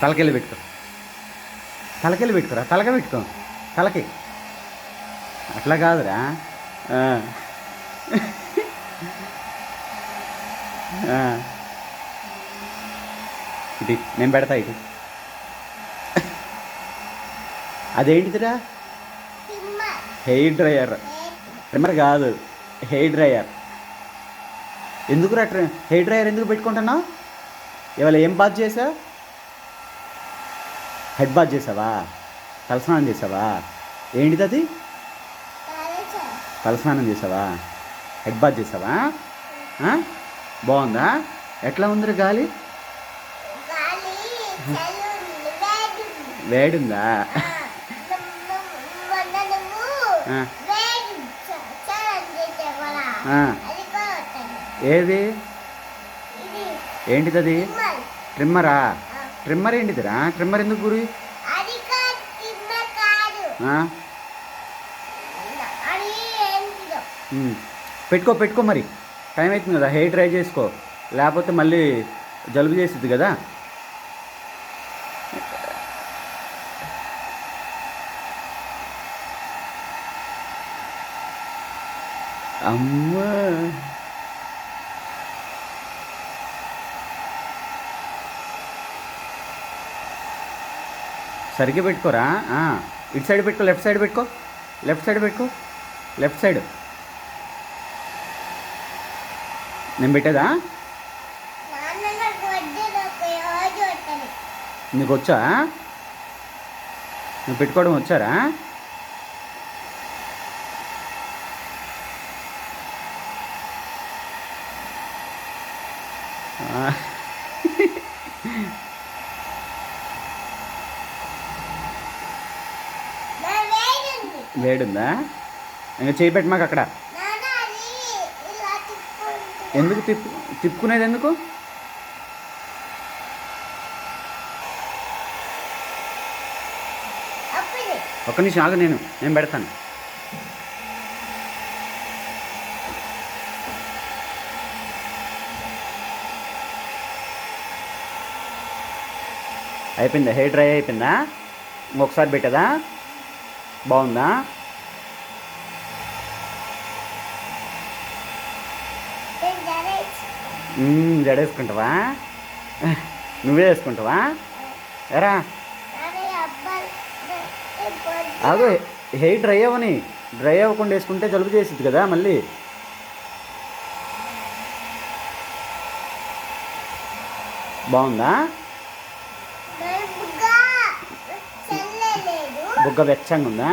తలకెళ్ళి పెట్టుకో, తలకెళ్ళి పెట్టుకోరా, తలక పెట్టుకో, తలకి అట్లా కాదురా. ఆ. ఆ. ఇది నేను పెడతా ఇది. అదేంటిదిరా? Hair dryer. ట్రిమ్మర్ కాదు, హెయిర్ డ్రయర్. ఎందుకురా హెయిర్ డ్రయర్ ఎందుకు పెట్టుకుంటున్నావు? ఇవాళ ఏం బాత్ చేసావు? హెడ్ బాత్ చేసావా? తలస్నానం చేసావా? ఏంటిది అది? తలస్నానం చేసావా? హెడ్ బాత్ చేసావా? బాగుందా? ఎట్లా ఉందిరా గాలి? వేడుందా? ఏది? ఏంటిది అది? ట్రిమ్మరా? ట్రిమ్మర్ ఏంటిదిరా? ట్రిమ్మర్ ఎందుకు గురి? పెట్టుకో పెట్టుకో, మరి టైం అవుతుంది కదా, హెయిర్ డ్రై చేసుకో, లేకపోతే మళ్ళీ జలుబు చేసిద్ది కదా. అమ్మా సరిగ్గా పెట్టుకోరా. ఇటు సైడ్ పెట్టుకో, లెఫ్ట్ సైడ్ పెట్టుకో, లెఫ్ట్ సైడ్ పెట్టుకో, లెఫ్ట్ సైడ్. నేను పెట్టేదా? నీకు వచ్చా? నువ్వు పెట్టుకోవడం వచ్చారా? వేడుందా? ఇంకా చేయి పెట్టి మాకు అక్కడ. ఎందుకు తిప్పుకునేది ఎందుకు? ఒక్క నిమిషం ఆగు, నేను పెడతాను. అయిపోయిందా? హెయిర్ డ్రై అయిపోయిందా? ఇంకొకసారి పెట్టదా? బాగుందా? జడేసుకుంటావా? నువ్వే వేసుకుంటావా? ఎరా అదే హెయిర్ డ్రై అవ్వని, డ్రై అవ్వకుండా వేసుకుంటే జలుబు చేసిద్ది కదా మళ్ళీ. బాగుందా? బుగ్గ వెచ్చంగా ఉందా?